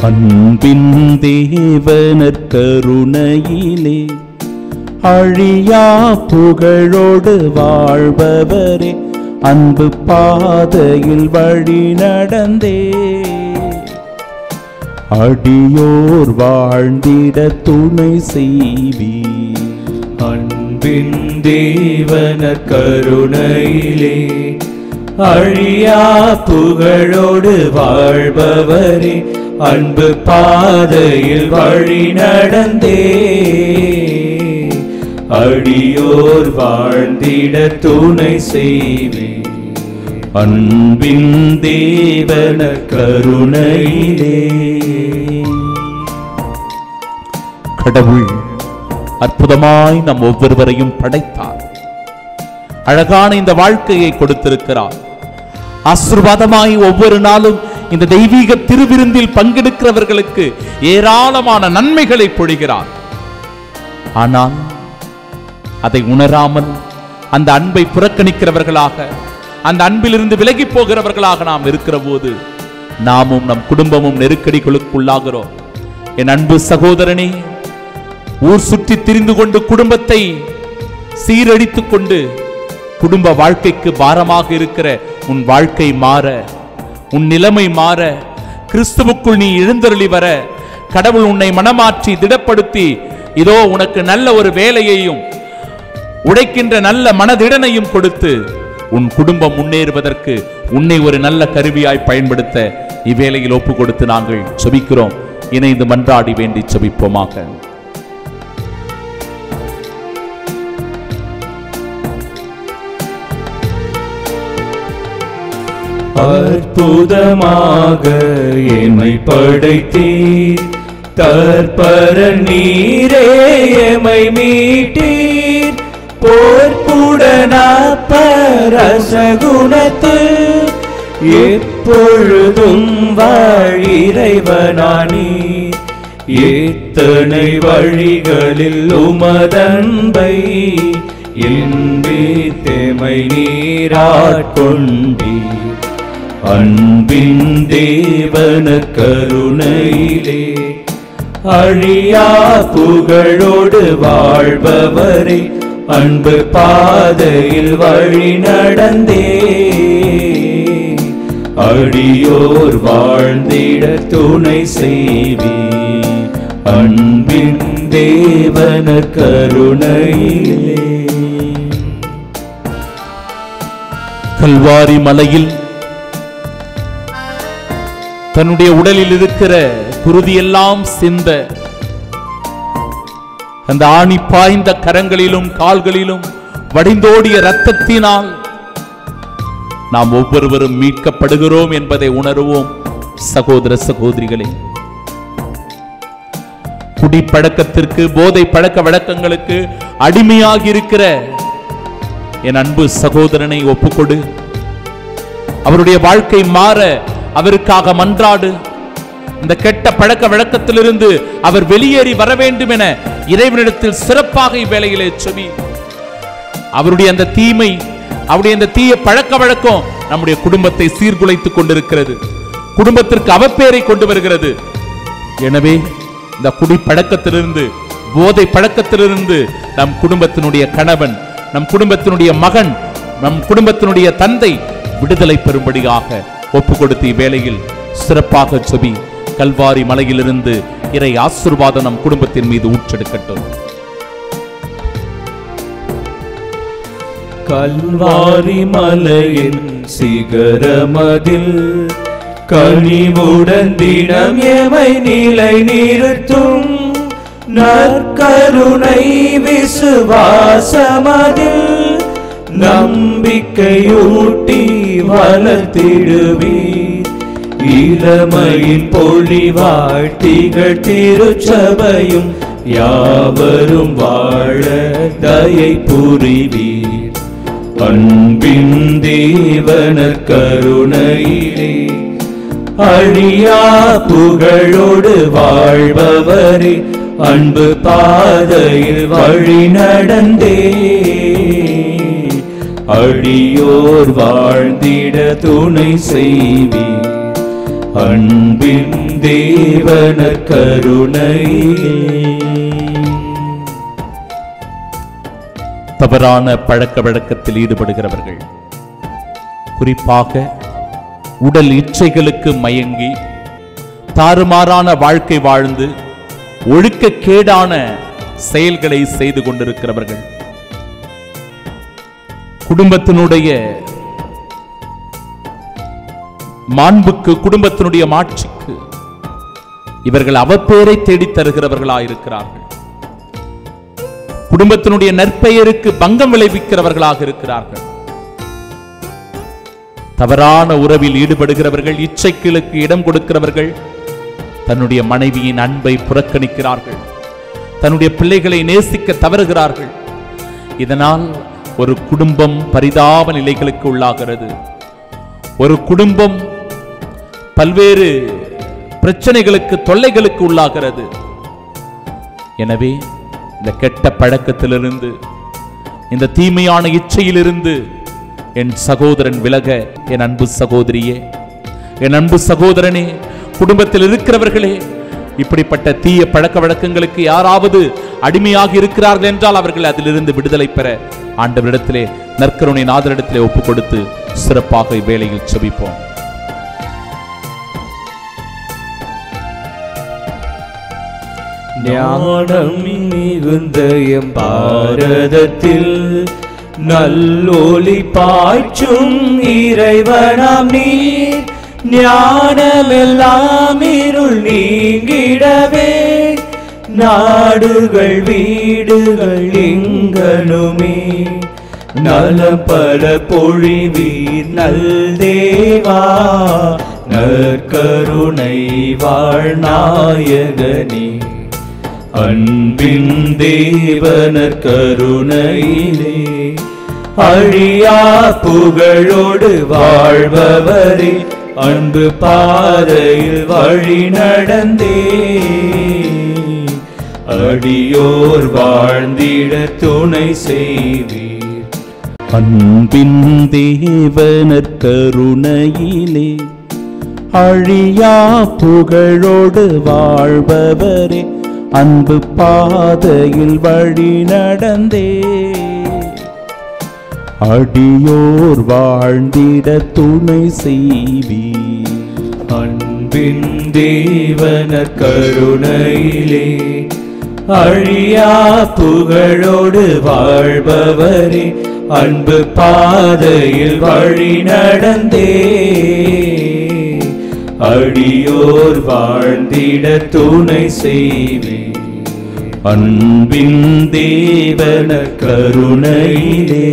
அன்பின் தேவனர் கருணையிலே அழியா புகழோடு வாழ்பவரே, அன்பு பாதையில் வழி நடந்தே அடியோர் வாழ்ந்திட துணை செய்வீர். அன்பின் தேவனர் கருணையிலே அழியா புகழோடு வாழ்பவரே, அன்பு பாதையில் வழி நடந்தே அடியோர் வாழ்ந்திட துணை செய்வே. அன்பின் தேவனர் கருணையிலே. கடவுள் அற்புதமாய் நம் ஒவ்வொருவரையும் படைத்தார். அழகான இந்த வாழ்க்கையை கொடுத்திருக்கிறார். ஆசீர்வாதமாய் ஒவ்வொரு நாளும் இந்த தெய்வீக திருவிருந்தில் பங்கெடுக்கிறவர்களுக்கு ஏராளமான நன்மைகளை பொழிகிறார். ஆனால் அதை உணராமல் அந்த அன்பை புறக்கணிக்கிறவர்களாக, அந்த அன்பிலிருந்து விலகி போகிறவர்களாக நாம் இருக்கிற போது நாமும் நம் குடும்பமும் நெருக்கடிகளுக்குள்ளாகிறோம். என் அன்பு சகோதரனே, ஊர் சுற்றி திரிந்து கொண்டு குடும்பத்தை சீரழித்துக் கொண்டு குடும்ப வாழ்க்கைக்கு பாரமாக இருக்கிற உன் வாழ்க்கை மாற, உன் நிலைமை மாற, கிறிஸ்துவுக்குள் நீ எழுந்தருளி வர கடவுள் உன்னை மனமாற்றி திடப்படுத்தி இதோ உனக்கு நல்ல ஒரு வேலையையும் உடைக்கின்ற நல்ல மனதிடனையும் கொடுத்து உன் குடும்பம் முன்னேறுவதற்கு உன்னை ஒரு நல்ல கருவியாய் பயன்படுத்த இவ்வேளையில் ஒப்பு கொடுத்து நாங்கள் செபிக்கிறோம். இணைந்து மன்றாடி வேண்டி செபிப்போமாக. அற்புதமாக எமை படைத்தீர், தற்பர நீரே எமை மீட்டீர். போர்ப்புடனாப்பரசகுணத்து எப்பொழுதும் வாழிறைவனானீர். எத்தனை வழிகளில் உமதன்பை என்பேத்தமை நீராட்கொண்டீர். அன்பின் தேவன கருணையிலே அழியா புகழோடு வாழ்பவரே, அன்பு பாதையில் வழி நடந்தே அடியோர் வாழ்ந்திட துணை செய்வீர். அன்பின் தேவன கருணையிலே. கல்வாரி மலையில் தன்னுடைய உடலில் இருக்கிற குருதியெல்லாம் சிந்த அந்த ஆணி பாய்ந்த கரங்களிலும் கால்களிலும் வடிந்தோடிய இரத்தத்தினால் நாம் ஒவ்வொருவரும் மீட்கப்படுகிறோம் என்பதை உணர்வோம். சகோதர சகோதரிகளே, குடிப்பழக்கத்திற்கு, போதை பழக்க வழக்கங்களுக்கு அடிமையாகி இருக்கிற என் அன்பு சகோதரனை ஒப்புக்கொடு. அவருடைய வாழ்க்கை மாற அவருக்காக மன்றாடு. இந்த கெட்ட பழக்க வழக்கத்திலிருந்து அவர் வெளியேறி வர வேண்டும் என இறைவனிடத்தில் சிறப்பாக இவ்வேளையிலே செபி. அவருடைய அந்த தீமை, அவருடைய அந்த தீய பழக்க வழக்கம் நம்முடைய குடும்பத்தை சீர்குலைத்துக் கொண்டிருக்கிறது, குடும்பத்திற்கு அவப்பேரை கொண்டு வருகிறது. எனவே இந்த குடிப்பழக்கத்திலிருந்து, போதை பழக்கத்திலிருந்து நம் குடும்பத்தினுடைய கணவன், நம் குடும்பத்தினுடைய மகன், நம் குடும்பத்தினுடைய தந்தை விடுதலை பெறும்படியாக ஒப்பு கொடுத்த வேளையில் சிறப்பாக செபி. கல்வாரி மலையிலிருந்து இறை ஆசீர்வாதம் நம் குடும்பத்தின் மீது ஊற்றெடுக்கட்டும். கல்வாரி மலையின் சிகரமதில் கனிவுடன் தினம் எமை நிலை நிறுத்தும் நற்கருணை விசுவாசமதில் நம்பிக்கையூட்டி வளர்த்திடுவீர். இளமையின் பொழிவாழ் திகழ் திருச்சபையும் யாவரும் வாழ தயை புரிவீர். அன்பின் தேவனர் கருணையிலே அழியா புகழோடு வாழ்பவரே, அன்பு பாதையில் வழி நடந்தே அடியோர் வாழ்ந்திட துணை செய்வீர். அன்பின் தேவன கருணையிலே. தவறான பழக்க வழக்கத்தில் ஈடுபடுகிறவர்கள், குறிப்பாக உடல் இச்சைகளுக்கு மயங்கி தாறுமாறான வாழ்க்கை வாழ்ந்து ஒழுக்கக்கேடான செயல்களை செய்து கொண்டிருக்கிறவர்கள், குடும்பத்தினுடைய மாண்புக்கு, குடும்பத்தினுடைய மாட்சிக்கு இவர்கள் அவப்பேரை தேடித் தருகிறவர்களாயிருக்கிறார்கள். குடும்பத்தினுடைய நற்பெயருக்கு பங்கம் விளைவிக்கிறவர்களாக இருக்கிறார்கள். தவறான உறவில் ஈடுபடுகிறவர்கள், இச்சைகளுக்கு இடம் கொடுக்கிறவர்கள், தன்னுடைய மனைவியின் அன்பை புறக்கணிக்கிறார்கள், தன்னுடைய பிள்ளைகளை நேசிக்க தவறுகிறார்கள். இதனால் ஒரு குடும்பம் பரிதாப நிலைகளுக்கு உள்ளாகிறது. ஒரு குடும்பம் பல்வேறு பிரச்சனைகளுக்கு, தொல்லைகளுக்கு உள்ளாகிறது. எனவே இந்த கெட்ட பழக்கத்திலிருந்து, இந்த தீமையான இச்சையிலிருந்து என் சகோதரன் விலக, என் அன்பு சகோதரியே, என் அன்பு சகோதரனே, குடும்பத்தில் இருக்கிறவர்களே, இப்படிப்பட்ட தீய பழக்க வழக்கங்களுக்கு யாராவது அடிமையாக இருக்கிறார்கள் என்றால் அவர்கள் அதிலிருந்து விடுதலை பெற ஆண்டவரிடத்திலே, நற்கருணை நாதரிடத்திலே ஒப்புக் கொடுத்து சிறப்பாக இவ்வேளையில் செபிப்போம். ஞானம் மிகுந்த எம் பாரதத்தில் நல்லொளி பாய்ச்சும் இறைவனாம் நீர், ஞானமெல்லாம் இருள் நீங்கிடவே நாடுகள் வீடுகள் எங்கனுமே நலம் பல பொழிவீர் நல் தேவா, நற்கருணை வாழ்நாயகனே. அன்பின் தேவனர் கருணையிலே அழியா புகழோடு வாழ்பவரே, அன்பு பாதையில் வழி நடந்தே அடியோர் வாழ்ந்திட துணை செய்வீர். அன்பின் தேவனர் கருணையிலே அழியா புகழோடு வாழ்பவரே, அன்பு பாதையில் வழி நடந்தே அடியோர் வாழ்ந்திட துணை செய்வீர். அன்பின் தேவனர் கருணையிலே அழியா புகழோடு வாழ்பவரே, அன்பு பாதையில் வழி நடந்தே அடியோர் வாழ்ந்திட துணை செய்வே. அன்பின் தேவனர் கருணையிலே